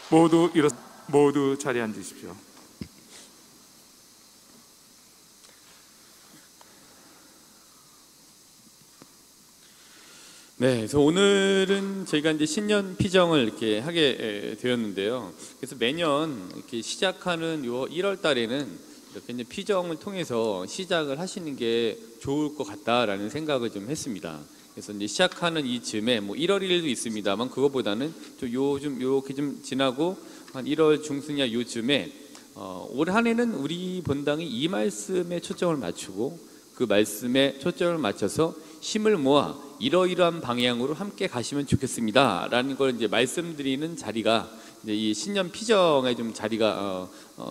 모두 자리에 앉으십시오. 네, 그래서 오늘은 저희가 이제 신년 피정을 이렇게 하게 되었는데요. 그래서 매년 이렇게 시작하는 요 1월 달에는 이렇게 이제 피정을 통해서 시작을 하시는 게 좋을 것 같다라는 생각을 좀 했습니다. 그래서 이제 시작하는 이 즈음에 뭐 1월 1일도 있습니다만 그거보다는 좀 요즘 요렇게 좀 지나고 한 1월 중순이야 요즘에 올 한 해는 우리 본당이 이 말씀에 초점을 맞추고 그 말씀에 초점을 맞춰서 힘을 모아 이러이러한 방향으로 함께 가시면 좋겠습니다 라는 걸 이제 말씀드리는 자리가 이제 이 신년 피정의 좀 자리가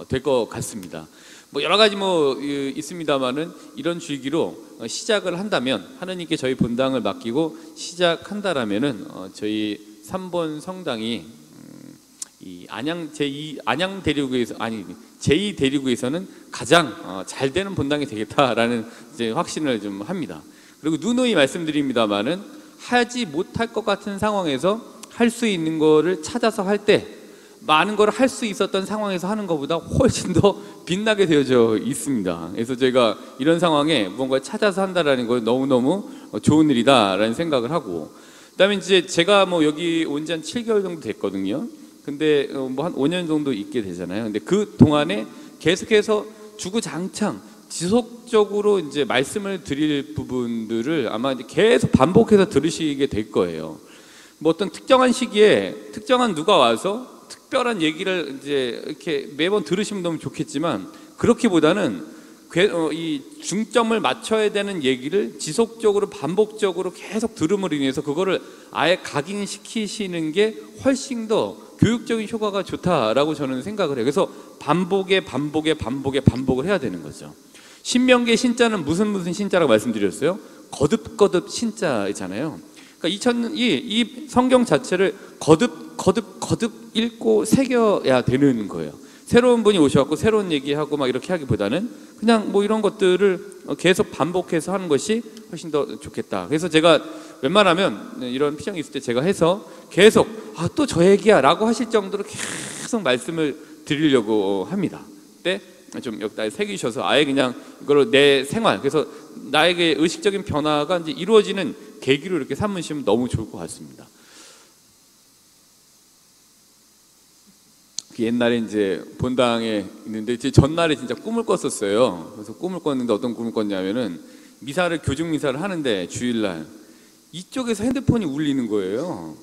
될 것 같습니다. 뭐 여러 가지 뭐 있습니다만은 이런 주기로 시작을 한다면 하느님께 저희 본당을 맡기고 시작한다라면은 저희 3번 성당이 이 안양 대리구에서 제2 대리구에서는 가장 잘 되는 본당이 되겠다라는 이제 확신을 좀 합니다. 그리고 누누이 말씀드립니다만은 하지 못할 것 같은 상황에서 할 수 있는 거를 찾아서 할 때 많은 걸 할 수 있었던 상황에서 하는 것보다 훨씬 더 빛나게 되어져 있습니다. 그래서 제가 이런 상황에 뭔가 찾아서 한다라는 건 너무너무 좋은 일이다라는 생각을 하고, 그다음에 이제 제가 뭐 여기 온 지 한 7개월 정도 됐거든요. 근데 뭐 한 5년 정도 있게 되잖아요. 근데 그 동안에 계속해서 주구장창 지속적으로 이제 말씀을 드릴 부분들을 아마 이제 계속 반복해서 들으시게 될 거예요. 뭐 어떤 특정한 시기에 특정한 누가 와서 특별한 얘기를 이제 이렇게 매번 들으시면 너무 좋겠지만, 그렇기보다는 이 중점을 맞춰야 되는 얘기를 지속적으로 반복적으로 계속 들음으로 인해서 그거를 아예 각인시키시는 게 훨씬 더 교육적인 효과가 좋다라고 저는 생각을 해요. 그래서 반복을 해야 되는 거죠. 신명기의 신자는 무슨 신자라고 말씀드렸어요? 거듭 신자이잖아요. 그러니까 이 성경 자체를 거듭 읽고 새겨야 되는 거예요. 새로운 분이 오셔갖고 새로운 얘기하고 막 이렇게 하기보다는 그냥 뭐 이런 것들을 계속 반복해서 하는 것이 훨씬 더 좋겠다. 그래서 제가 웬만하면 이런 피정이 있을 때 제가 해서 계속 또 저 얘기야 라고 하실 정도로 계속 말씀을 드리려고 합니다. 그때 좀 여기다 새기셔서 아예 그냥 이걸 내 생활, 그래서 나에게 의식적인 변화가 이제 이루어지는 계기로 이렇게 삼으시면 너무 좋을 것 같습니다. 옛날에 이제 본당에 있는데 제 전날에 진짜 꿈을 꿨었어요. 그래서 꿈을 꿨는데 어떤 꿈을 꿨냐면은 교중 미사를 하는데 주일날 이쪽에서 핸드폰이 울리는 거예요.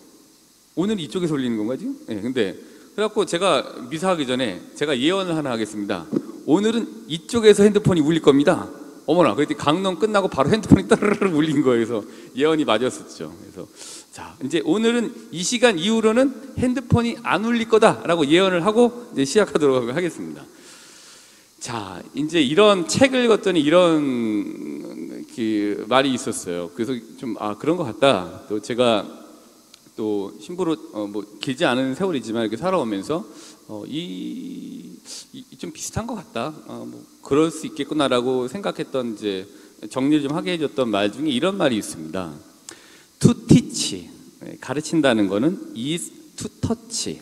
오늘 이쪽에서 울리는 건가 지금? 네, 근데 그래갖고 제가 미사하기 전에 제가 예언을 하나 하겠습니다. 오늘은 이쪽에서 핸드폰이 울릴 겁니다. 어머나, 그랬더니 강론 끝나고 바로 핸드폰이 따르르 울린 거예요. 그래서 예언이 맞았었죠. 그래서 자, 이제 오늘은 이 시간 이후로는 핸드폰이 안 울릴 거다라고 예언을 하고 이제 시작하도록 하겠습니다. 자, 이제 이런 책을 읽었더니 이런 말이 있었어요. 그래서 좀 그런 것 같다. 또 제가 또 신부로 뭐 길지 않은 세월이지만 이렇게 살아오면서 좀 비슷한 것 같다. 뭐 그럴 수 있겠구나라고 생각했던 이제 정리를 좀 하게 해줬던 말 중에 이런 말이 있습니다. To teach, 가르친다는 거는 is to touch,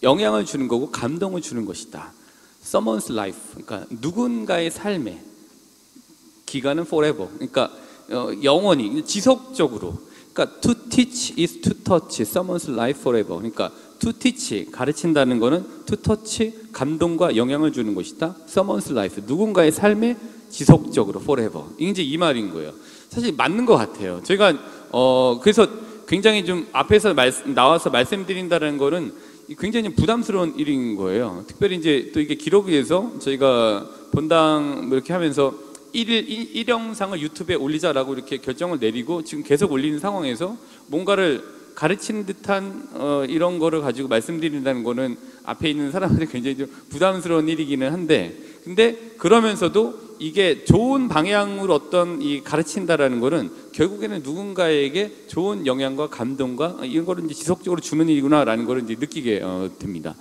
영향을 주는 거고 감동을 주는 것이다. Someone's life, 그러니까 누군가의 삶의 기간은 forever, 그러니까 영원히 지속적으로. 그러니까 to teach is to touch someone's life forever. 그러니까 to teach, 가르친다는 거는 to touch, 감동과 영향을 주는 것이다. someone's life, 누군가의 삶에 지속적으로 forever. 이제 이 말인 거예요. 사실 맞는 것 같아요. 저희가 그래서 굉장히 좀 앞에서 나와서 말씀드린다는 거는 굉장히 부담스러운 일인 거예요. 특별히 이제 또 이게 기록에 의해서 저희가 본당 이렇게 하면서 일영상을 유튜브에 올리자라고 이렇게 결정을 내리고 지금 계속 올리는 상황에서 뭔가를 가르치는 듯한 이런 거를 가지고 말씀드린다는 거는 앞에 있는 사람한테 굉장히 좀 부담스러운 일이기는 한데, 근데 그러면서도 이게 좋은 방향으로 어떤 이 가르친다라는 거는 결국에는 누군가에게 좋은 영향과 감동과 이런 거를 이제 지속적으로 주는 일이구나라는 거를 이제 느끼게 됩니다.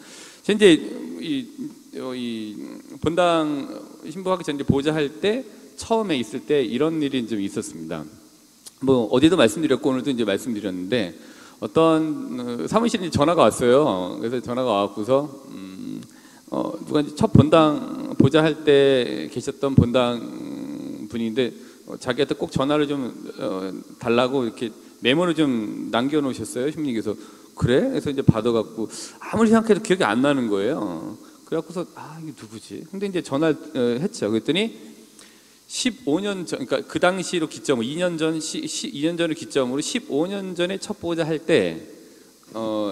이제 이 본당 신부하기 전에 보호자 할 때 처음에 있을 때 이런 일이 좀 있었습니다. 뭐 어디도 말씀드렸고 오늘도 이제 말씀드렸는데 어떤 사무실에 전화가 왔어요. 그래서 전화가 와갖고서 누가 이제 첫 본당 보자 할 때 계셨던 본당 분인데 자기한테 꼭 전화를 좀 달라고 이렇게 메모를 좀 남겨놓으셨어요. 신부님께서. 그래? 그래서 이제 받아갖고 아무리 생각해도 기억이 안 나는 거예요. 그래갖고서 이게 누구지? 근데 이제 전화를 했죠. 그랬더니 15년 전, 그러니까 그 당시로 기점으로 2년 전을 기점으로 15년 전에 첫 보자 할 때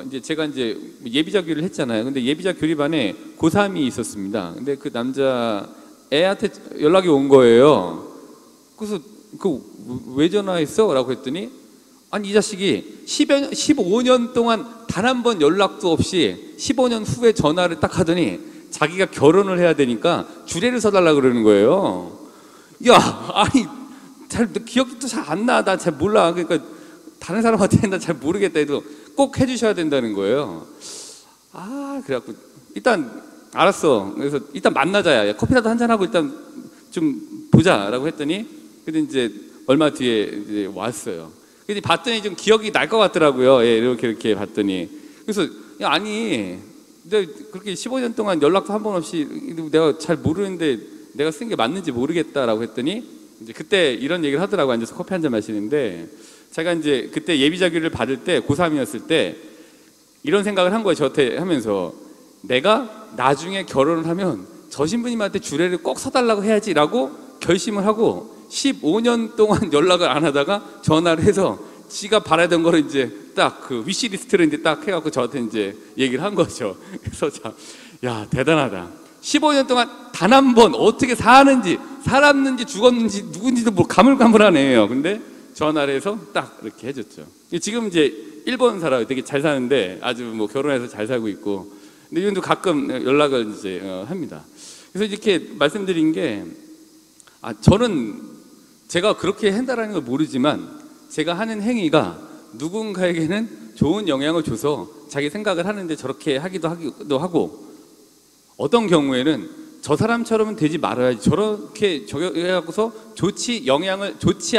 이제 제가 이제 예비자 교리를 했잖아요. 근데 예비자 교리반에 고3이 있었습니다. 근데 그 남자 애한테 연락이 온 거예요. 그래서 왜 전화했어? 라고 했더니 아니 이 자식이 15년 동안 단 한 번 연락도 없이 15년 후에 전화를 딱 하더니 자기가 결혼을 해야 되니까 주례를 서달라고 그러는 거예요. 야, 아니 잘 기억도 잘 안 나. 나 잘 몰라. 그러니까 다른 사람한테 나 잘 모르겠다 해도 꼭 해주셔야 된다는 거예요. 그래갖고 일단 알았어. 그래서 일단 만나자. 야, 커피라도 한잔 하고 일단 좀 보자라고 했더니 근데 이제 얼마 뒤에 이제 왔어요. 근데 봤더니 좀 기억이 날 것 같더라고요. 예, 이렇게 봤더니 그래서 야, 아니 내가 그렇게 15년 동안 연락도 한 번 없이 내가 잘 모르는데 내가 쓴 게 맞는지 모르겠다라고 했더니 이제 그때 이런 얘기를 하더라고. 앉아서 커피 한 잔 마시는데 제가 이제 그때 예비자교를 받을 때 고3이었을 때 이런 생각을 한 거예요. 저한테 하면서 내가 나중에 결혼을 하면 저 신부님한테 주례를 꼭 서달라고 해야지라고 결심을 하고 15년 동안 연락을 안 하다가 전화를 해서 지가 바라던 거를 이제 딱 그 위시리스트를 이제 딱 해갖고 저한테 이제 얘기를 한 거죠. 그래서 야 대단하다. 15년 동안 단 한 번 어떻게 사는지 살았는지 죽었는지 누군지도 뭐 가물가물하네요. 근데 전화를 해서 딱 이렇게 해줬죠. 지금 이제 일본 살아요. 되게 잘 사는데 아주 뭐 결혼해서 잘 살고 있고. 근데 이분도 가끔 연락을 이제 합니다. 그래서 이렇게 말씀드린 게 저는 제가 그렇게 한다라는 걸 모르지만 제가 하는 행위가 누군가에게는 좋은 영향을 줘서 자기 생각을 하는데 저렇게 하기도 하고 어떤 경우에는 저 사람처럼은 되지 말아야지 저렇게 해갖고서 좋지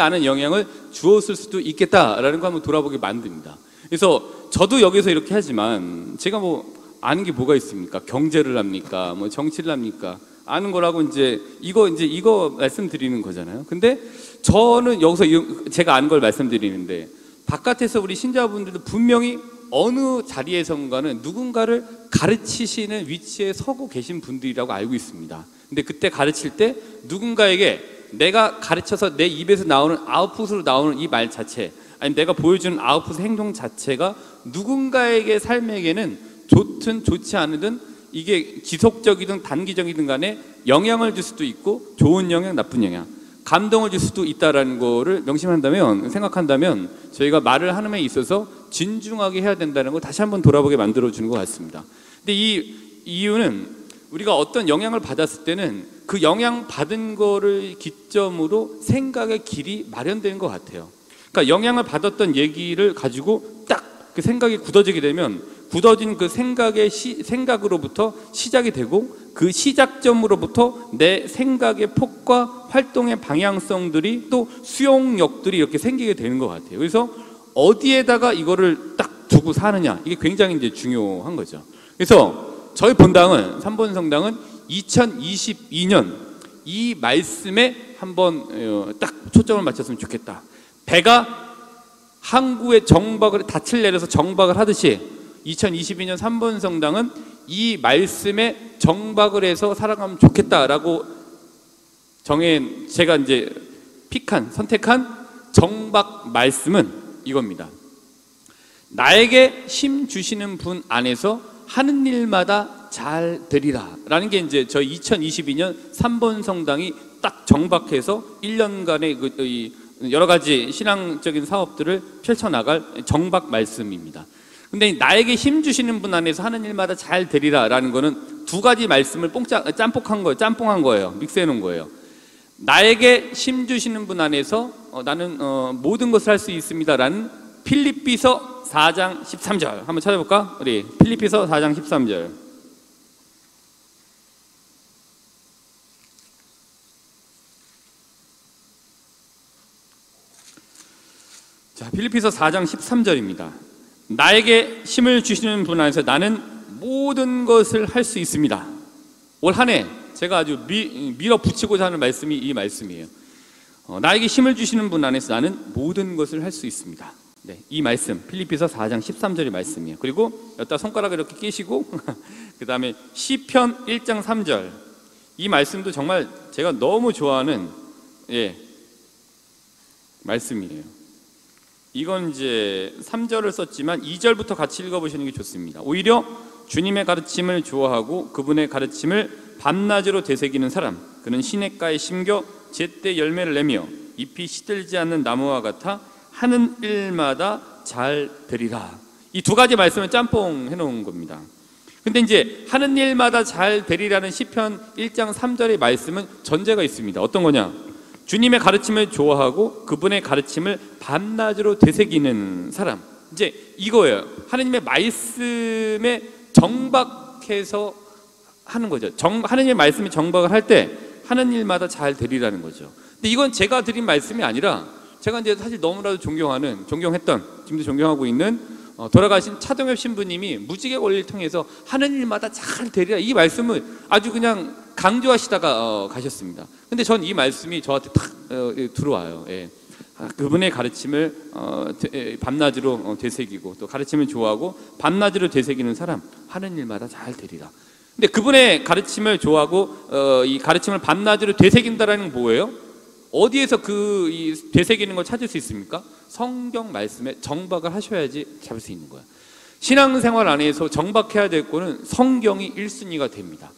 않은 영향을 주었을 수도 있겠다라는 거 한번 돌아보게 만듭니다. 그래서 저도 여기서 이렇게 하지만 제가 뭐 아는 게 뭐가 있습니까? 경제를 합니까? 뭐 정치를 합니까? 아는 거라고 이제 이거 말씀드리는 거잖아요. 근데 저는 여기서 제가 아는 걸 말씀드리는데 바깥에서 우리 신자분들도 분명히 어느 자리에선가는 누군가를 가르치시는 위치에 서고 계신 분들이라고 알고 있습니다. 근데 그때 가르칠 때 누군가에게 내가 가르쳐서 내 입에서 나오는 아웃풋으로 나오는 이 말 자체 아니 내가 보여주는 아웃풋 행동 자체가 누군가에게 삶에게는 좋든 좋지 않으든 이게 지속적이든 단기적이든 간에 영향을 줄 수도 있고 좋은 영향, 나쁜 영향, 감동을 줄 수도 있다라는 거를 생각한다면 저희가 말을 하는 데 있어서 진중하게 해야 된다는 걸 다시 한번 돌아보게 만들어주는 것 같습니다. 근데 이 이유는 우리가 어떤 영향을 받았을 때는 그 영향 받은 거를 기점으로 생각의 길이 마련되는 것 같아요. 그러니까 영향을 받았던 얘기를 가지고 딱 그 생각이 굳어지게 되면 굳어진 그 생각으로부터 시작이 되고 그 시작점으로부터 내 생각의 폭과 활동의 방향성들이 또 수용력들이 이렇게 생기게 되는 것 같아요. 그래서 어디에다가 이거를 딱 두고 사느냐 이게 굉장히 이제 중요한 거죠. 그래서 저희 본당은 3번 성당은 2022년 이 말씀에 한번 딱 초점을 맞췄으면 좋겠다. 배가 항구에 닻을 내려서 정박을 하듯이 2022년 3번 성당은 이 말씀에 정박을 해서 살아가면 좋겠다라고 제가 이제 선택한 정박 말씀은 이겁니다. 나에게 힘 주시는 분 안에서 하는 일마다 잘 되리라 라는 게 이제 저희 2022년 3번 성당이 딱 정박해서 1년간의 여러 가지 신앙적인 사업들을 펼쳐나갈 정박 말씀입니다. 근데 나에게 힘 주시는 분 안에서 하는 일마다 잘 되리라 라는 거는 두 가지 말씀을 짬뽕한 거예요. 믹스해 놓은 거예요. 나에게 힘 주시는 분 안에서 나는 모든 것을 할 수 있습니다 라는 필립비서 4장 13절 한번 찾아볼까? 우리 필립비서 4장 13절. 자, 필립비서 4장 13절입니다. 나에게 힘을 주시는 분 안에서 나는 모든 것을 할 수 있습니다. 올 한 해 제가 아주 밀어붙이고자 하는 말씀이 이 말씀이에요. 나에게 힘을 주시는 분 안에서 나는 모든 것을 할 수 있습니다. 네, 이 말씀 필리피서 4장 13절의 말씀이에요. 그리고 여기다 손가락을 이렇게 끼시고 그 다음에 시편 1장 3절, 이 말씀도 정말 제가 너무 좋아하는 말씀이에요. 이건 이제 3절을 썼지만 2절부터 같이 읽어보시는 게 좋습니다. 오히려 주님의 가르침을 좋아하고 그분의 가르침을 밤낮으로 되새기는 사람, 그는 시냇가에 심겨 제때 열매를 내며 잎이 시들지 않는 나무와 같아 하는 일마다 잘 되리라. 이 두 가지 말씀을 짬뽕 해놓은 겁니다. 근데 이제 하는 일마다 잘 되리라는 시편 1장 3절의 말씀은 전제가 있습니다. 어떤 거냐? 주님의 가르침을 좋아하고 그분의 가르침을 밤낮으로 되새기는 사람. 이제 이거예요. 하느님의 말씀에 정박해서 하는 거죠. 하느님의 말씀에 정박을 할 때 하는 일마다 잘 되리라는 거죠. 근데 이건 제가 드린 말씀이 아니라 제가 이제 사실 너무나도 존경했던, 지금도 존경하고 있는 돌아가신 차동엽 신부님이 무지개 원리를 통해서 하는 일마다 잘 되리라, 이 말씀을 아주 그냥 강조하시다가 가셨습니다. 근데 전 이 말씀이 저한테 탁 들어와요. 그분의 가르침을 밤낮으로 되새기고 또 가르침을 좋아하고 밤낮으로 되새기는 사람, 하는 일마다 잘 되리라. 근데 그분의 가르침을 좋아하고 이 가르침을 밤낮으로 되새긴다라는 건 뭐예요? 어디에서 이 되새기는 걸 찾을 수 있습니까? 성경 말씀에 정박을 하셔야지 잡을 수 있는 거야. 신앙생활 안에서 정박해야 될 거는 성경이 1순위가 됩니다.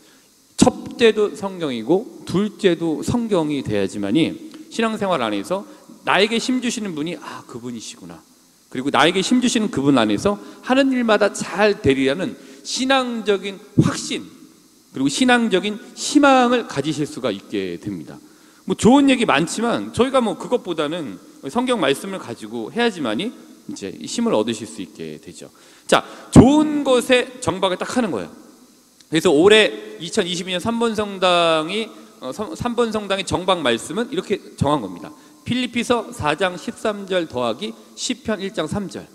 첫째도 성경이고 둘째도 성경이 돼야지만이 신앙생활 안에서 나에게 힘 주시는 분이 그분이시구나, 그리고 나에게 힘 주시는 그분 안에서 하는 일마다 잘 되리라는 신앙적인 확신, 그리고 신앙적인 희망을 가지실 수가 있게 됩니다. 뭐 좋은 얘기 많지만 저희가 뭐 그것보다는 성경 말씀을 가지고 해야지만이 이제 힘을 얻으실 수 있게 되죠. 자, 좋은 것에 정박을 딱 하는 거예요. 그래서 올해 2022년 3번 성당의 정박 말씀은 이렇게 정한 겁니다. 필리피서 4장 13절 더하기 시편 1장 3절.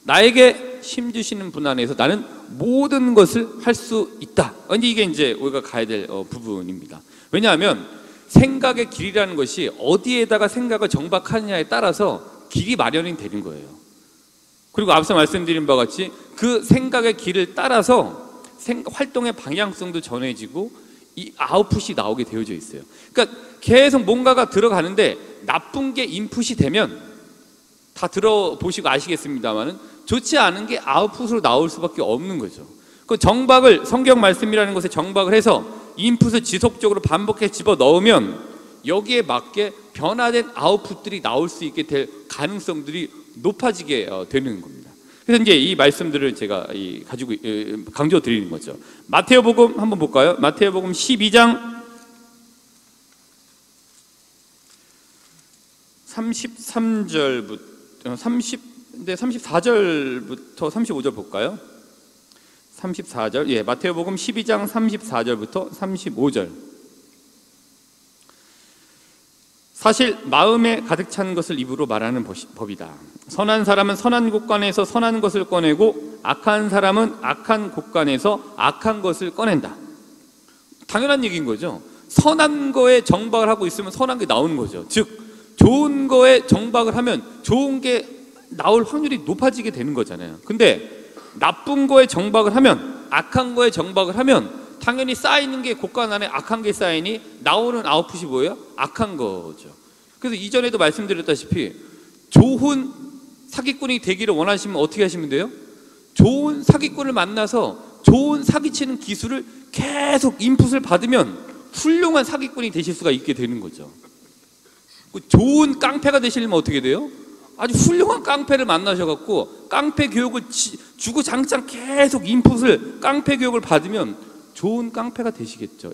나에게 힘 주시는 분 안에서 나는 모든 것을 할 수 있다. 이게 이제 우리가 가야 될 부분입니다. 왜냐하면 생각의 길이라는 것이 어디에다가 생각을 정박하느냐에 따라서 길이 마련이 되는 거예요. 그리고 앞서 말씀드린 바와 같이 그 생각의 길을 따라서 활동의 방향성도 전해지고 이 아웃풋이 나오게 되어져 있어요. 그러니까 계속 뭔가가 들어가는데 나쁜 게 인풋이 되면 다 들어보시고 아시겠습니다만은 좋지 않은 게 아웃풋으로 나올 수밖에 없는 거죠. 그 정박을, 성경 말씀이라는 것에 정박을 해서 인풋을 지속적으로 반복해 집어 넣으면 여기에 맞게 변화된 아웃풋들이 나올 수 있게 될 가능성들이 높아지게 되는 겁니다. 그래서 이제 이 말씀들을 제가 가지고 강조 드리는 거죠. 마태오복음 한번 볼까요? 마태오복음 12장 33절부터 34절부터 35절 볼까요? 34절. 마태오복음 12장 34절부터 35절. 사실 마음에 가득 찬 것을 입으로 말하는 법이다. 선한 사람은 선한 곳간에서 선한 것을 꺼내고 악한 사람은 악한 곳간에서 악한 것을 꺼낸다. 당연한 얘기인 거죠. 선한 거에 정박을 하고 있으면 선한 게 나오는 거죠. 즉 좋은 거에 정박을 하면 좋은 게 나올 확률이 높아지게 되는 거잖아요. 근데 나쁜 거에 정박을 하면, 악한 거에 정박을 하면 당연히 쌓이는 게 곳간 안에 악한 게 쌓이니 나오는 아웃풋이 뭐예요? 악한 거죠. 그래서 이전에도 말씀드렸다시피 좋은 사기꾼이 되기를 원하시면 어떻게 하시면 돼요? 좋은 사기꾼을 만나서 좋은 사기치는 기술을 계속 인풋을 받으면 훌륭한 사기꾼이 되실 수가 있게 되는 거죠. 좋은 깡패가 되시려면 어떻게 돼요? 아주 훌륭한 깡패를 만나셔갖고 깡패 교육을 주고 장창 계속 인풋을, 깡패 교육을 받으면 좋은 깡패가 되시겠죠.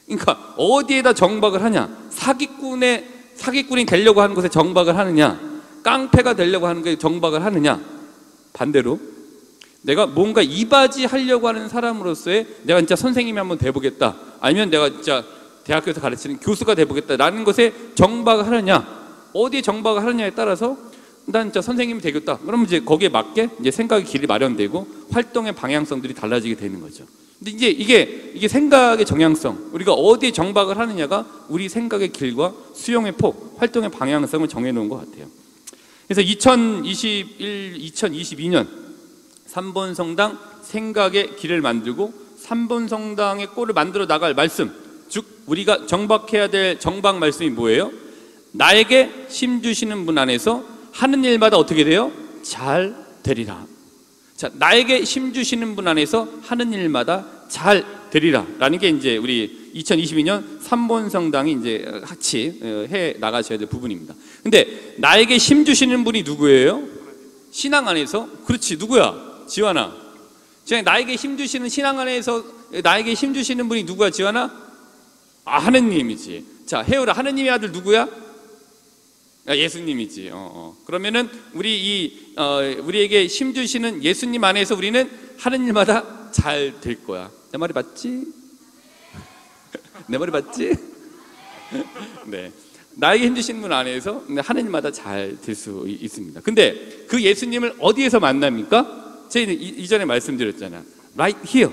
그러니까 어디에다 정박을 하냐? 사기꾼이 되려고 하는 곳에 정박을 하느냐, 깡패가 되려고 하는 곳에 정박을 하느냐, 반대로 내가 뭔가 이바지 하려고 하는 사람으로서의 내가 진짜 선생님이 한번 돼보겠다, 아니면 내가 진짜 대학교에서 가르치는 교수가 돼보겠다라는 것에 정박을 하느냐, 어디에 정박을 하느냐에 따라서 난 저 선생님이 되겠다. 그러면 이제 거기에 맞게 이제 생각의 길이 마련되고 활동의 방향성들이 달라지게 되는 거죠. 근데 이제 이게 생각의 정향성, 우리가 어디에 정박을 하느냐가 우리 생각의 길과 수용의 폭, 활동의 방향성을 정해놓은 것 같아요. 그래서 2022년 3번 성당 생각의 길을 만들고 3번 성당의 꼴을 만들어 나갈 말씀, 즉 우리가 정박해야 될 정박 말씀이 뭐예요? 나에게 힘 주시는 분 안에서 하는 일마다 어떻게 돼요? 잘 되리라. 자, 나에게 힘 주시는 분 안에서 하는 일마다 잘 되리라 라는 게 이제 우리 2022년 3번 성당이 이제 같이 해 나가셔야 될 부분입니다. 근데 나에게 힘 주시는 분이 누구예요? 신앙 안에서? 그렇지, 누구야? 지환아. 나에게 힘 주시는 신앙 안에서 나에게 힘 주시는 분이 누구야, 지환아? 아, 하느님이지. 자, 혜율아, 하느님의 아들 누구야? 예수님이지. 그러면은 우리에게 힘 주시는 예수님 안에서 우리는 하는 일마다 잘 될 거야. 내 말이 맞지? 내 말이 맞지? 네. 나에게 힘 주시는 분 안에서 하는 일마다 잘 될 수 있습니다. 근데 그 예수님을 어디에서 만납니까? 제가 이전에 말씀드렸잖아. Right here.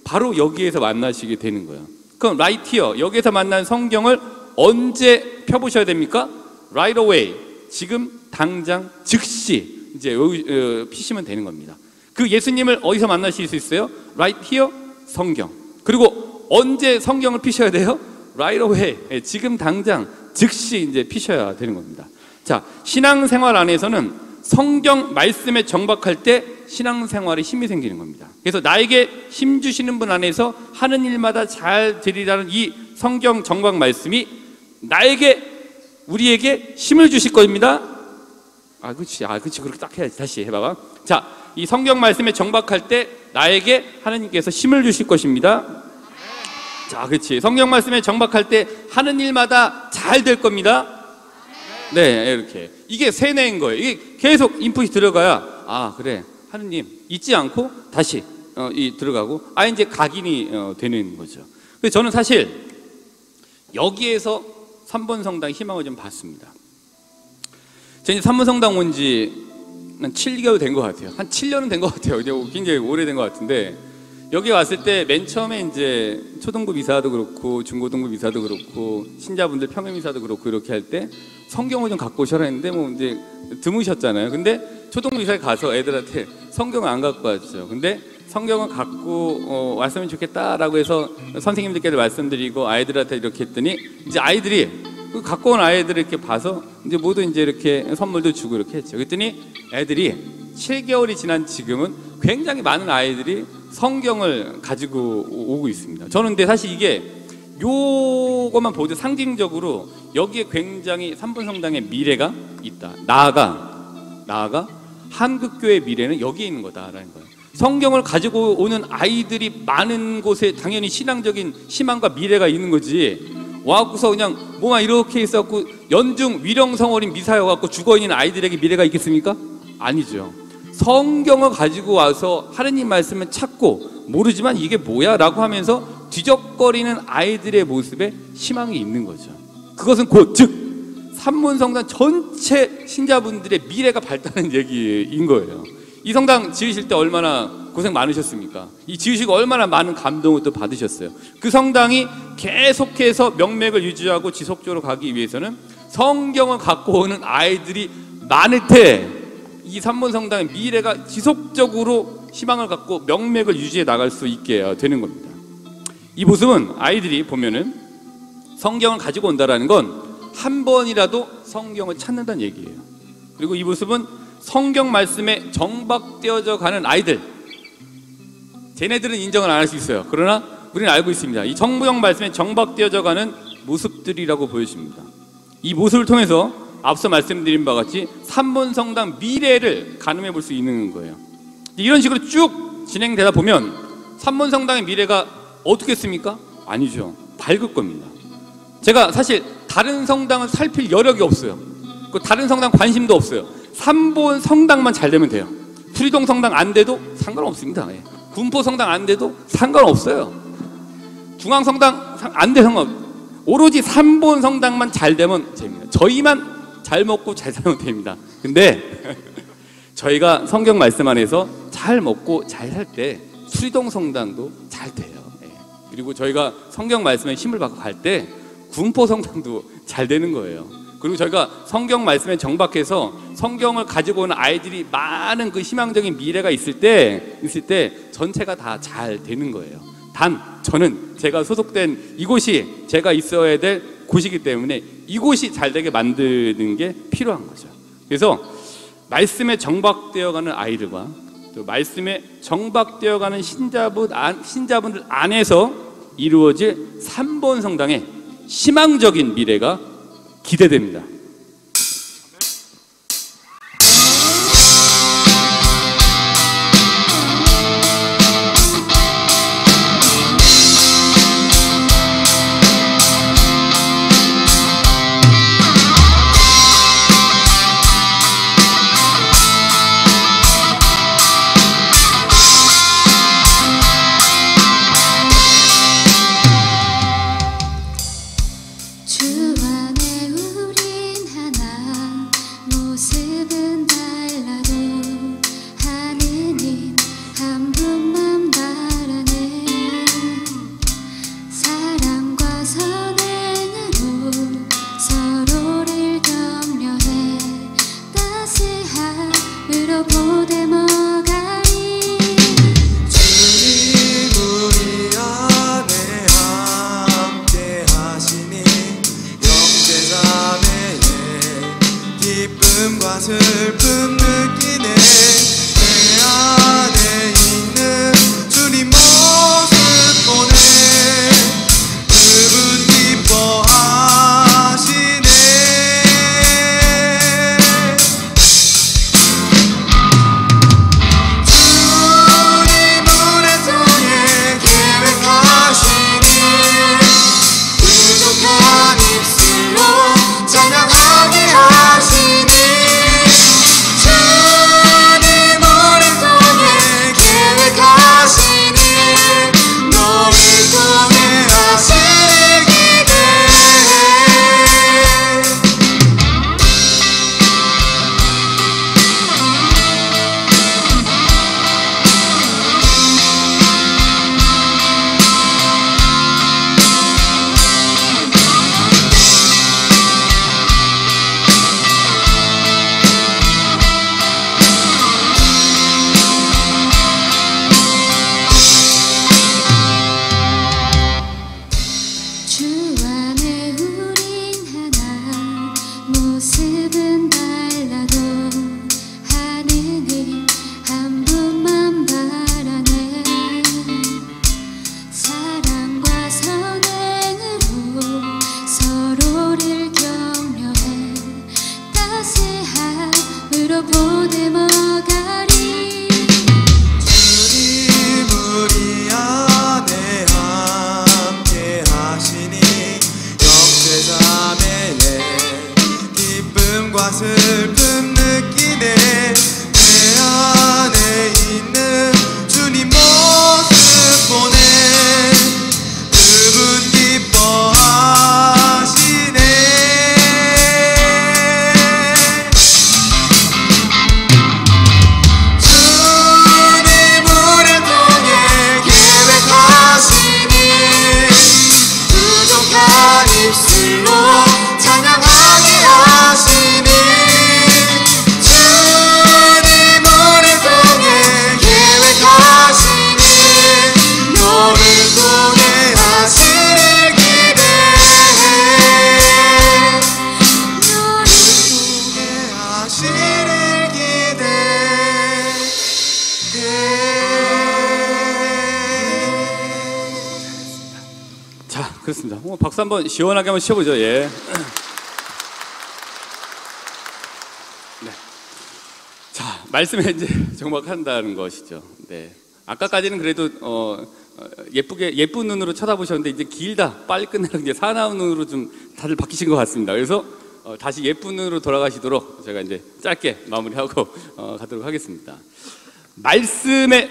바로 여기에서 만나시게 되는 거예요. 그럼 right here. 여기에서 만난 성경을 언제 펴보셔야 됩니까? Right away. 지금 당장 즉시 이제 피시면 되는 겁니다. 그 예수님을 어디서 만나실 수 있어요? Right here. 성경. 그리고 언제 성경을 피셔야 돼요? Right away. 지금 당장 즉시 이제 피셔야 되는 겁니다. 자, 신앙생활 안에서는 성경 말씀에 정박할 때 신앙생활에 힘이 생기는 겁니다. 그래서 나에게 힘 주시는 분 안에서 하는 일마다 잘 되리라는 이 성경 정박 말씀이 우리에게 힘을 주실 겁니다. 그렇지. 그렇게 딱 해야지. 다시 해봐봐. 자, 이 성경 말씀에 정박할 때 나에게 하나님께서 힘을 주실 것입니다. 자, 그렇지. 성경 말씀에 정박할 때 하는 일마다 잘 될 겁니다. 네, 이렇게. 이게 세뇌인 거예요. 이게 계속 인풋이 들어가야, 그래. 하느님, 잊지 않고 다시 들어가고, 이제 각인이 되는 거죠. 그래서 저는 사실 여기에서 3번 성당 희망을 좀 봤습니다. 제가 이제 3번 성당 온 지 한 7개월 된 것 같아요. 한 7년은 된 것 같아요. 굉장히 오래된 것 같은데, 여기 왔을 때 맨 처음에 이제 초등부 이사도 그렇고 중고등부 이사도 그렇고 신자분들 평임 이사도 그렇고 이렇게 할 때 성경을 좀 갖고 오셔라 했는데 뭐 이제 드무셨잖아요. 근데 초등부 이사에 가서 애들한테 성경을 안 갖고 왔죠. 근데 성경을 갖고 왔으면 좋겠다라고 해서 선생님들께도 말씀드리고 아이들한테 이렇게 했더니 이제 아이들이 갖고 온 아이들을 이렇게 봐서 이제 모두 이제 이렇게 선물도 주고 이렇게 했죠. 그랬더니 애들이 7개월이 지난 지금은 굉장히 많은 아이들이 성경을 가지고 오고 있습니다. 저는 근데 사실 이게 요것만 보도 상징적으로 여기에 굉장히 3번 성당의 미래가 있다. 나아가 한국교회의 미래는 여기에 있는 거다라는 거예요. 성경을 가지고 오는 아이들이 많은 곳에 당연히 신앙적인 희망과 미래가 있는 거지. 와갖고서 그냥 뭐만 이렇게 있었고 연중 위령성어린 미사여갖고 죽어있는 아이들에게 미래가 있겠습니까? 아니죠. 성경을 가지고 와서 하느님 말씀을 찾고 모르지만 이게 뭐야? 라고 하면서 뒤적거리는 아이들의 모습에 희망이 있는 거죠. 그것은 곧 즉 3번 성당 전체 신자분들의 미래가 밝다는 얘기인 거예요. 이 성당 지으실 때 얼마나 고생 많으셨습니까? 이 지으시고 얼마나 많은 감동을 또 받으셨어요. 그 성당이 계속해서 명맥을 유지하고 지속적으로 가기 위해서는 성경을 갖고 오는 아이들이 많을 때 이 3번 성당의 미래가 지속적으로 희망을 갖고 명맥을 유지해 나갈 수 있게 되는 겁니다. 이 모습은 아이들이 보면은 성경을 가지고 온다라는 건 한 번이라도 성경을 찾는다는 얘기예요. 그리고 이 모습은 성경 말씀에 정박되어져 가는 아이들, 쟤네들은 인정을 안 할 수 있어요. 그러나 우리는 알고 있습니다. 이 성경 말씀에 정박되어져 가는 모습들이라고 보여집니다. 이 모습을 통해서 앞서 말씀드린 바와 같이 3번 성당 미래를 가늠해 볼 수 있는 거예요. 이런 식으로 쭉 진행되다 보면 3번 성당의 미래가 어떻겠습니까? 아니죠. 밝을 겁니다. 제가 사실 다른 성당을 살필 여력이 없어요. 다른 성당 관심도 없어요. 3번 성당만 잘 되면 돼요. 프리동 성당 안 돼도 상관없습니다. 군포 성당 안 돼도 상관없어요. 중앙 성당 안 돼도 상관없어요. 오로지 3번 성당만 잘 되면 됩니다. 저희만 잘 먹고 잘 살면 됩니다. 근데 저희가 성경 말씀 안에서 잘 먹고 잘 살 때 수리동 성당도 잘 돼요. 예. 그리고 저희가 성경 말씀에 힘을 받고 갈 때 군포 성당도 잘 되는 거예요. 그리고 저희가 성경 말씀에 정박해서 성경을 가지고 오는 아이들이 많은 그 희망적인 미래가 있을 때 전체가 다 잘 되는 거예요. 단 저는 제가 소속된 이곳이 제가 있어야 될 곳이기 때문에 이곳이 잘 되게 만드는 게 필요한 거죠. 그래서 말씀에 정박되어가는 아이들과 또 말씀에 정박되어가는 신자분들 안에서 이루어질 3번 성당의 희망적인 미래가 기대됩니다. 슬픔 느끼네. 내 안에 있는 주님 모습 보네. 그분 기뻐하시네. 주님을 통해 계획하시니 부족한 입술로 찬양하게 하시니. 모습은 달라도 하느님 한 분만 바라네. 사랑과 선행으로 서로를 격려해 따스함으로 보듬어가리. 주님 우리 안에 함께 하시니 영제자매의 기쁨과 슬픔 느끼네. 내 안에 있는 주님 모습 보네. 그분 기뻐하시네. 주님 우리를 통해 계획하시니 부족한 입술로 찬양하게 하시니. 주님 우리를 통해 계획하시니 너를 통해 하시를 기대해. 너를 통해 하시를 기대해. 자, 그렇습니다. 박수 한번 시원하게 한번 치워보죠. 예. 네. 자, 말씀에 이제 정박한다는 것이죠. 네. 아까까지는 그래도 예쁜 눈으로 쳐다보셨는데 이제 길다, 빨리 끝내는 이제 사나운 눈으로 좀 다들 바뀌신 것 같습니다. 그래서 다시 예쁜 눈으로 돌아가시도록 제가 이제 짧게 마무리하고 가도록 하겠습니다. 말씀에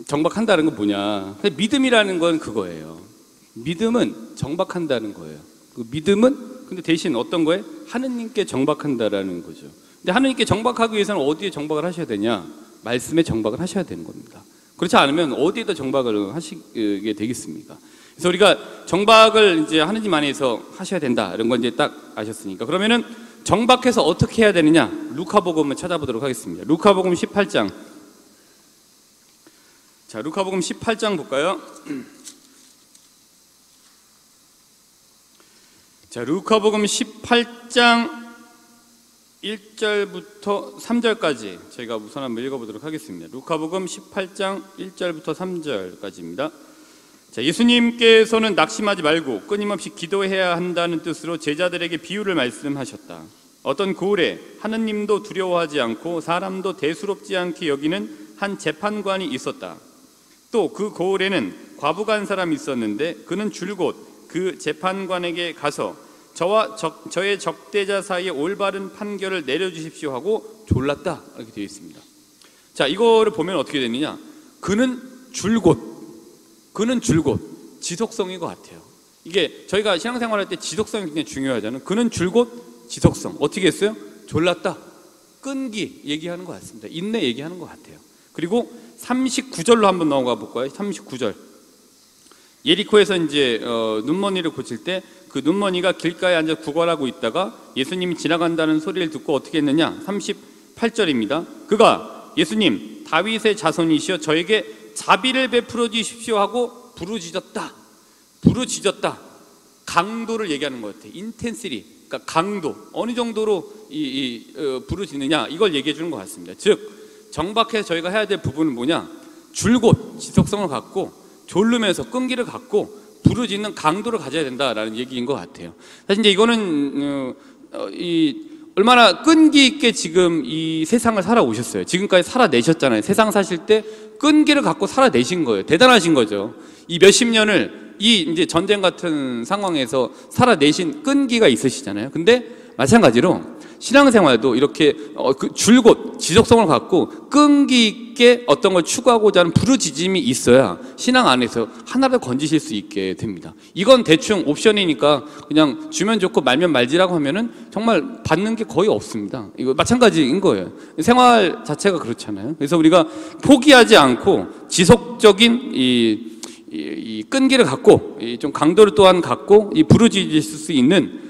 정박한다는 건 뭐냐? 믿음이라는 건 그거예요. 믿음은 정박한다는 거예요. 그 믿음은 근데 대신 어떤 거에? 하느님께 정박한다라는 거죠. 근데 하느님께 정박하기 위해서는 어디에 정박을 하셔야 되냐? 말씀에 정박을 하셔야 되는 겁니다. 그렇지 않으면 어디에다 정박을 하시게 되겠습니까? 그래서 우리가 정박을 이제 하느님 안에서 하셔야 된다 이런 건 이제 딱 아셨으니까, 그러면은 정박해서 어떻게 해야 되느냐? 루카복음을 찾아보도록 하겠습니다. 루카복음 18장. 자, 루카복음 18장 볼까요? 자, 루카복음 18장 1절부터 3절까지 저희가 우선 한번 읽어보도록 하겠습니다. 루카복음 18장 1절부터 3절까지입니다. 자, 예수님께서는 낙심하지 말고 끊임없이 기도해야 한다는 뜻으로 제자들에게 비유를 말씀하셨다. 어떤 고을에 하느님도 두려워하지 않고 사람도 대수롭지 않게 여기는 한 재판관이 있었다. 또 그 고을에는 과부가 한 사람이 있었는데 그는 줄곧 그 재판관에게 가서 저와 저의 적대자 사이에 올바른 판결을 내려주십시오 하고 졸랐다, 이렇게 되어 있습니다. 자, 이거를 보면 어떻게 되느냐? 그는 줄곧 지속성인 것 같아요. 이게 저희가 신앙생활할 때 지속성이 굉장히 중요하잖아요. 그는 줄곧 지속성. 어떻게 했어요? 졸랐다, 끈기 얘기하는 것 같습니다. 인내 얘기하는 것 같아요. 그리고 39절로 한번 넘어가 볼까요? 39절. 예리코에서 이제 눈머니를 고칠 때 그 눈머니가 길가에 앉아 구걸하고 있다가 예수님이 지나간다는 소리를 듣고 어떻게 했느냐? 38절입니다. 그가 예수님, 다윗의 자손이시여 저에게 자비를 베풀어 주십시오 하고 부르짖었다. 강도를 얘기하는 것 같아요. 인텐시리, 그러니까 강도, 어느 정도로 부르짖느냐, 이걸 얘기해 주는 것 같습니다. 즉 정박해서 저희가 해야 될 부분은 뭐냐? 줄곧 지속성을 갖고 졸르면서 끈기를 갖고 부르짖는 강도를 가져야 된다라는 얘기인 것 같아요. 사실 이제 이거는 얼마나 끈기 있게 지금 이 세상을 살아오셨어요. 지금까지 살아내셨잖아요. 세상 사실 때 끈기를 갖고 살아내신 거예요. 대단하신 거죠. 이 몇십 년을 이 이제 전쟁 같은 상황에서 살아내신 끈기가 있으시잖아요. 근데 마찬가지로 신앙생활도 이렇게 줄곧 지속성을 갖고 끈기 있게 어떤 걸 추구하고자 하는 부르짖음이 있어야 신앙 안에서 하나를 건지실 수 있게 됩니다. 이건 대충 옵션이니까 그냥 주면 좋고 말면 말지라고 하면은 정말 받는 게 거의 없습니다. 이거 마찬가지인 거예요. 생활 자체가 그렇잖아요. 그래서 우리가 포기하지 않고 지속적인 이 끈기를 갖고 좀 강도를 또한 갖고 이 부르짖을 수 있는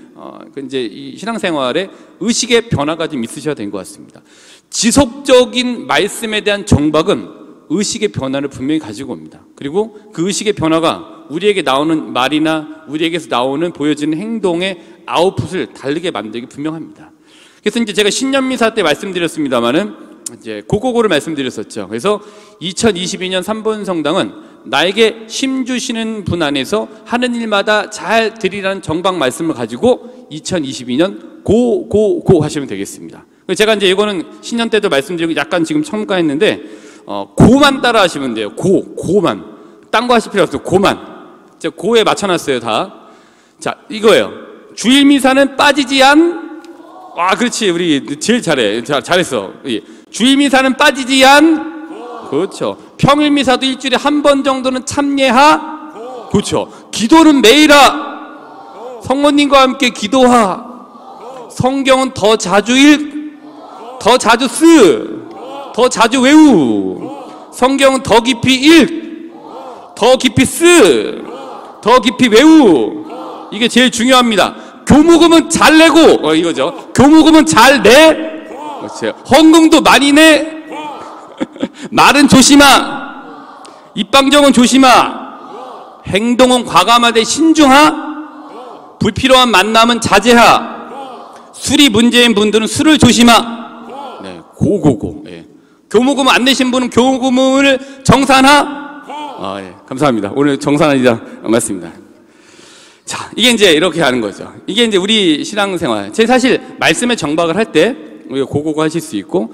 이제 이 신앙생활에 의식의 변화가 좀 있으셔야 된 것 같습니다. 지속적인 말씀에 대한 정박은 의식의 변화를 분명히 가지고 옵니다. 그리고 그 의식의 변화가 우리에게 나오는 말이나 우리에게서 나오는 보여지는 행동의 아웃풋을 다르게 만들기 분명합니다. 그래서 이제 제가 신년미사 때 말씀드렸습니다만은 이제 고고고를 말씀드렸었죠. 그래서 2022년 3번 성당은 나에게 힘 주시는 분 안에서 하는 일마다 잘 드리라는 정박 말씀을 가지고 2022년 고 하시면 되겠습니다. 제가 이제 이거는 신년 때도 말씀드리고 약간 지금 첨가했는데 고만 따라 하시면 돼요. 고만. 딴 거 하실 필요 없어요. 고만. 제가 고에 맞춰놨어요, 다. 자, 이거예요. 주일 미사는 빠지지 않. 그렇지. 우리 제일 잘해. 잘했어. 주일 미사는 빠지지 않. 그렇죠. 평일 미사도 일주일에 한 번 정도는 참여하. 그렇죠. 기도는 매일 하. 성모님과 함께 기도하. 성경은 더 자주 더 자주 더 자주 외우. 성경은 더 깊이 더 깊이 더 깊이 외우. 이게 제일 중요합니다. 교무금은 잘 내고 이거죠. 교무금은 잘 내. 그렇죠. 헌금도 많이 내. 말은 조심하. 입방정은 조심하. 행동은 과감하되 신중하. 불필요한 만남은 자제하. 술이 문제인 분들은 술을 조심하. 네, 고고고. 예. 교무금 안 내신 분은 교무금을 정산하. 예, 감사합니다. 오늘 정산하자 맞습니다. 자, 이게 이제 이렇게 하는 거죠. 이게 이제 우리 신앙생활. 제 사실 말씀에 정박을 할 때 우리가 고고고 하실 수 있고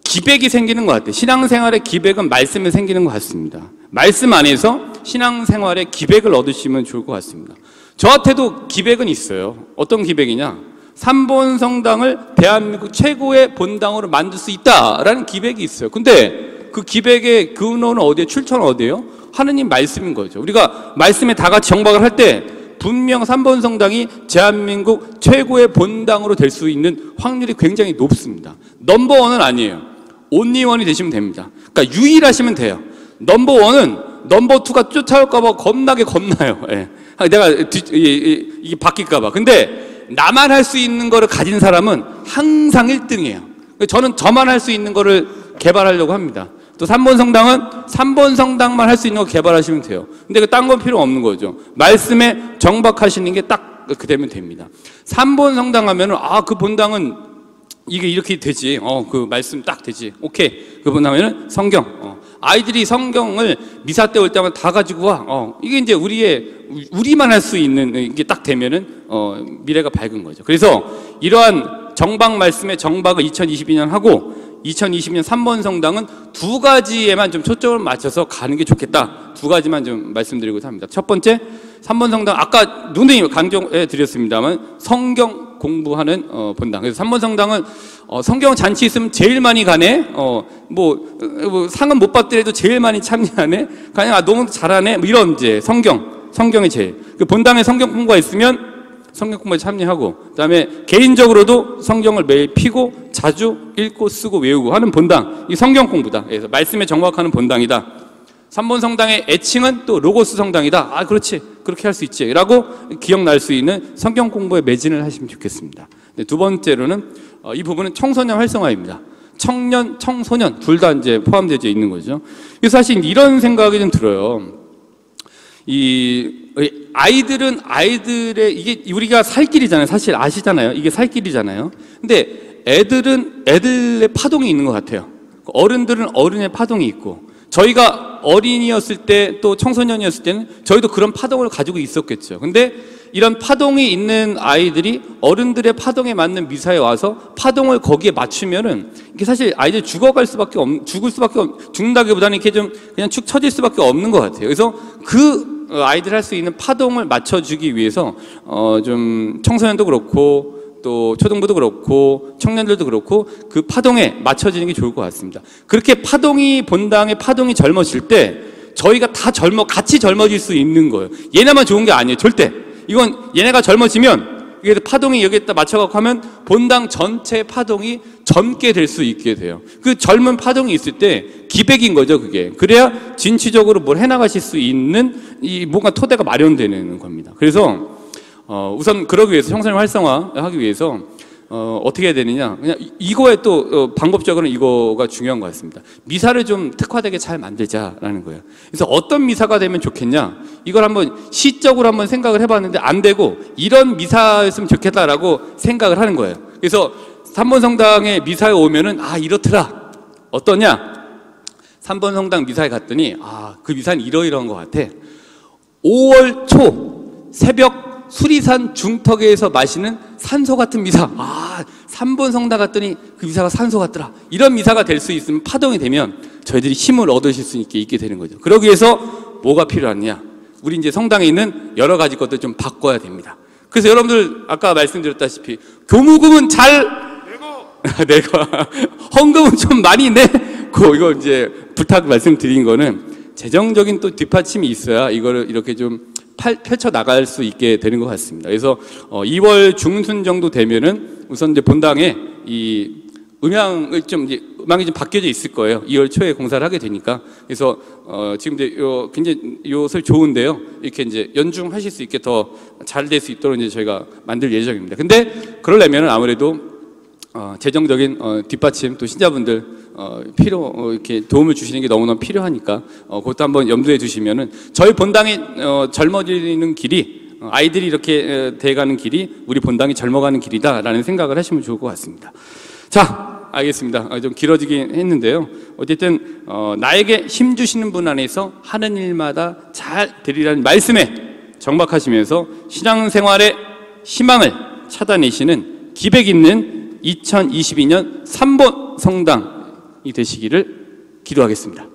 기백이 생기는 것 같아요. 신앙생활의 기백은 말씀에 생기는 것 같습니다. 말씀 안에서 신앙생활의 기백을 얻으시면 좋을 것 같습니다. 저한테도 기백은 있어요. 어떤 기백이냐? 3본 성당을 대한민국 최고의 본당으로 만들 수 있다라는 기백이 있어요. 근데 그 기백의 근원은 어디에 출처는 어디예요? 하느님 말씀인 거죠. 우리가 말씀에 다 같이 정박을 할 때 분명 3번 성당이 대한민국 최고의 본당으로 될 수 있는 확률이 굉장히 높습니다. 넘버원은 아니에요. 온리원이 되시면 됩니다. 그러니까 유일하시면 돼요. 넘버원은 넘버2가 쫓아올까봐 겁나게 겁나요. 예. 내가 이게 바뀔까봐. 근데 나만 할 수 있는 거를 가진 사람은 항상 1등이에요. 저는 저만 할 수 있는 거를 개발하려고 합니다. 또 3번 성당은 3번 성당만 할 수 있는 거 개발하시면 돼요. 근데 딴 건 필요 없는 거죠. 말씀에 정박하시는 게 딱 그되면 됩니다. 3번 성당 하면은 그 본당은 이게 이렇게 되지. 그 말씀 딱 되지. 오케이. 그 본당하면은 성경. 아이들이 성경을 미사 때 올 때마다 다 가지고 와. 이게 이제 우리만 할 수 있는 이게 딱 되면은 미래가 밝은 거죠. 그래서 이러한 정박 말씀의 정박을 2022년 하고 2020년 3번 성당은 두 가지에만 좀 초점을 맞춰서 가는 게 좋겠다. 두 가지만 좀 말씀드리고자 합니다. 첫 번째, 3번 성당 아까 누누이 강조해 드렸습니다만 성경 공부하는 본당. 그래서 3번 성당은 성경 잔치 있으면 제일 많이 가네. 뭐 상은 못 받더라도 제일 많이 참여하네. 그냥 너무 잘하네. 뭐 이런 이제 성경이 제일. 그 본당에 성경 공부가 있으면 성경 공부에 참여하고, 그다음에 개인적으로도 성경을 매일 피고 자주 읽고 쓰고 외우고 하는 본당. 이 성경 공부다. 그래서 말씀에 정확하는 본당이다. 3번 성당의 애칭은 또 로고스 성당이다. 그렇지. 그렇게 할 수 있지. 라고 기억날 수 있는 성경 공부에 매진을 하시면 좋겠습니다. 두 번째로는 이 부분은 청소년 활성화입니다. 청년, 청소년 둘 다 이제 포함되어 있는 거죠. 그래서 사실 이런 생각이 좀 들어요. 아이들은 아이들의 이게 우리가 살 길이잖아요. 사실 아시잖아요. 이게 살 길이잖아요. 근데 애들은 애들의 파동이 있는 것 같아요. 어른들은 어른의 파동이 있고, 저희가 어린이였을 때 또 청소년이었을 때는 저희도 그런 파동을 가지고 있었겠죠. 근데 이런 파동이 있는 아이들이 어른들의 파동에 맞는 미사에 와서 파동을 거기에 맞추면은 이게 사실 아이들이 죽는다기보다는 이렇게 좀 그냥 축 처질 수밖에 없는 것 같아요. 그래서 그 아이들 할 수 있는 파동을 맞춰주기 위해서 좀 청소년도 그렇고 또 초등부도 그렇고 청년들도 그렇고 그 파동에 맞춰지는 게 좋을 것 같습니다. 그렇게 본당의 파동이 젊어질 때 저희가 다 같이 젊어질 수 있는 거예요. 얘네만 좋은 게 아니에요. 절대. 이건 얘네가 젊어지면 이게 파동이 여기에다 맞춰갖고 하면 본당 전체 파동이 젊게 될 수 있게 돼요. 그 젊은 파동이 있을 때 기백인 거죠, 그게. 그래야 진취적으로 뭘 해나가실 수 있는 뭔가 토대가 마련되는 겁니다. 그래서 우선 그러기 위해서 청소년 활성화하기 위해서 어떻게 해야 되느냐, 그냥 이거에 또 방법적으로는 이거가 중요한 것 같습니다. 미사를 좀 특화되게 잘 만들자라는 거예요. 그래서 어떤 미사가 되면 좋겠냐, 이걸 한번 시적으로 한번 생각을 해봤는데 안 되고 이런 미사였으면 좋겠다라고 생각을 하는 거예요. 그래서 3번 성당의 미사에 오면은 이렇더라. 어떠냐? 3번 성당 미사에 갔더니 그 미사는 이러이러한 것 같아. 5월 초 새벽 수리산 중턱에서 마시는 산소 같은 미사. 3번 성당 갔더니 그 미사가 산소 같더라. 이런 미사가 될 수 있으면, 파동이 되면 저희들이 힘을 얻으실 수 있게 되는 거죠. 그러기 위해서 뭐가 필요하느냐? 우리 이제 성당에 있는 여러 가지 것들 좀 바꿔야 됩니다. 그래서 여러분들 아까 말씀드렸다시피 교무금은 잘 내고 헌금은 좀 많이 내고, 이거 이제 부탁 말씀드린 거는 재정적인 또 뒷받침이 있어야 이거를 이렇게 좀 펼쳐 나갈 수 있게 되는 것 같습니다. 그래서 2월 중순 정도 되면은 우선 이제 본당에 이 음향이 좀 바뀌어져 있을 거예요. 2월 초에 공사를 하게 되니까. 그래서 지금 이제 굉장히 요설 좋은데요. 이렇게 이제 연중하실 수 있게 더 잘 될 수 있도록 이제 저희가 만들 예정입니다. 근데 그러려면은 아무래도 재정적인 뒷받침, 또 신자분들 이렇게 도움을 주시는 게 너무너무 필요하니까 그것도 한번 염두에 두시면은 저희 본당이 젊어지는 길이, 아이들이 이렇게 돼가는 길이 우리 본당이 젊어가는 길이다라는 생각을 하시면 좋을 것 같습니다. 자, 알겠습니다. 좀 길어지긴 했는데요. 어쨌든 나에게 힘 주시는 분 안에서 하는 일마다 잘 되리라는 말씀에 정박하시면서 신앙생활의 희망을 찾아내시는 기백 있는 2022년 3번 성당이 되시기를 기도하겠습니다.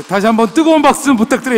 다시 한번 뜨거운 박수 부탁드리겠습니다.